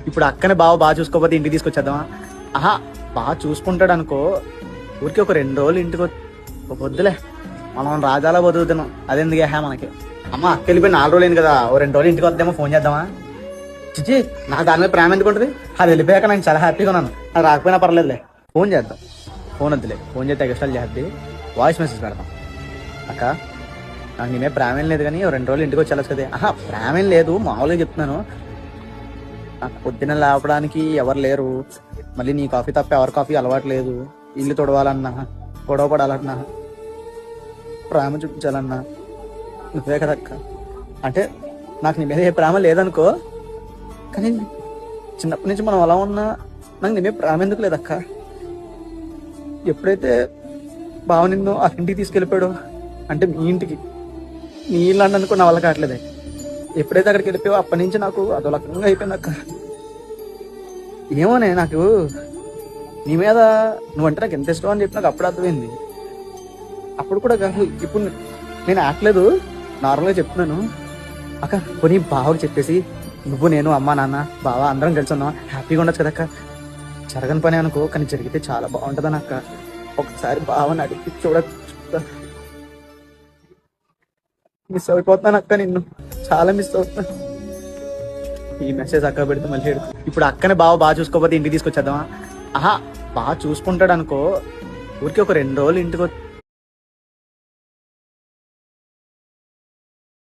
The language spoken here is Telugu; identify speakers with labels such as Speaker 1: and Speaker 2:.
Speaker 1: ఇప్పుడు అక్కనే బాగా చూసుకోకపోతే ఇంటికి తీసుకొచ్చేద్దామా? ఆహా, బాగా చూసుకుంటాడు అనుకో, ఊరికి ఒక 2 రోజులు ఇంటికి వద్దులే, మనం రాజాలా బతుకుతున్నాం, అదెందుకే మనకి. అమ్మ అక్క వెళ్ళిపోయి 4 రోజులు అయింది కదా, ఓ 2 రోజులు ఇంటికి వద్దామో ఫోన్ చేద్దామా? చిచ్చి, నాకు దాని మీద ప్రేమ ఎందుకు ఉంటుంది? అది వెళ్ళిపోయాక నేను చాలా హ్యాపీగా ఉన్నాను. అది రాకపోయినా పర్లేదులే, ఫోన్ చేద్దాం. ఫోన్ వద్దులే, ఫోన్ చేస్తే ఎక్స్ట్రా చేద్ది, వాయిస్ మెసేజ్ పెడతాం. అక్క, నాకు నేనే ప్రేమ ఏం లేదు కానీ 2 రోజులు ఇంటికి వచ్చేలా కదా. ఆహా, ప్రేమ ఏం లేదు, మామూలుగా చెప్తున్నాను. నాకు పొద్దున లేపడానికి ఎవరు లేరు, మళ్ళీ నీ కాఫీ తప్ప ఎవరి కాఫీ అలవాటు లేదు, ఇల్లు తొడవాలన్నా, గొడవ పడాలన్నా, ప్రేమ చూపించాలన్నా నువ్వే కదక్క. అంటే నాకు నీ మీద ఏ ప్రేమ లేదనుకో, కానీ చిన్నప్పటి నుంచి మనం అలా ఉన్నా నాకు నీ మీద ప్రేమ ఎందుకు లేదక్క. ఎప్పుడైతే బావ నిన్ను ఆ ఇంటికి తీసుకెళ్ళిపోయాడు, అంటే మీ ఇంటికి, నీ ఇల్లు అని అనుకో, నా వల్ల కావట్లేదే. ఎప్పుడైతే అక్కడికి వెళ్ళిపోయావో అప్పటి నుంచి నాకు అదో రకంగా అయిపోయింది అక్క. ఏమోనే, నాకు నీ మీద నువ్వంటే నాకు ఎంత ఇష్టం అని చెప్పి నాకు అప్పుడు అర్థమైంది. అప్పుడు కూడా కాదు, ఇప్పుడు నేను ఆటలేదు, నార్మల్గా చెప్తున్నాను. అక్క కొని బావకి చెప్పేసి నువ్వు, నేను, అమ్మ, నాన్న, బావ అందరం కలిసి ఉన్నాం, హ్యాపీగా ఉండొచ్చు కదక్క. జరగని పని అనుకో, కానీ జరిగితే చాలా బాగుంటుందని అక్క. ఒకసారి బావని అడిగి మిస్ అయిపోతున్నాను అక్క, నిన్ను చాలా మిస్ అవుతున్నాను. ఈ మెసేజ్ అక్క పెడితే మళ్ళీ ఇప్పుడు అక్కనే బాగా చూసుకోకపోతే ఇంటికి తీసుకొచ్చేద్దామా? ఆహా, బాగా చూసుకుంటాడు అనుకో, ఊరికి ఒక 2 రోజులు ఇంటికి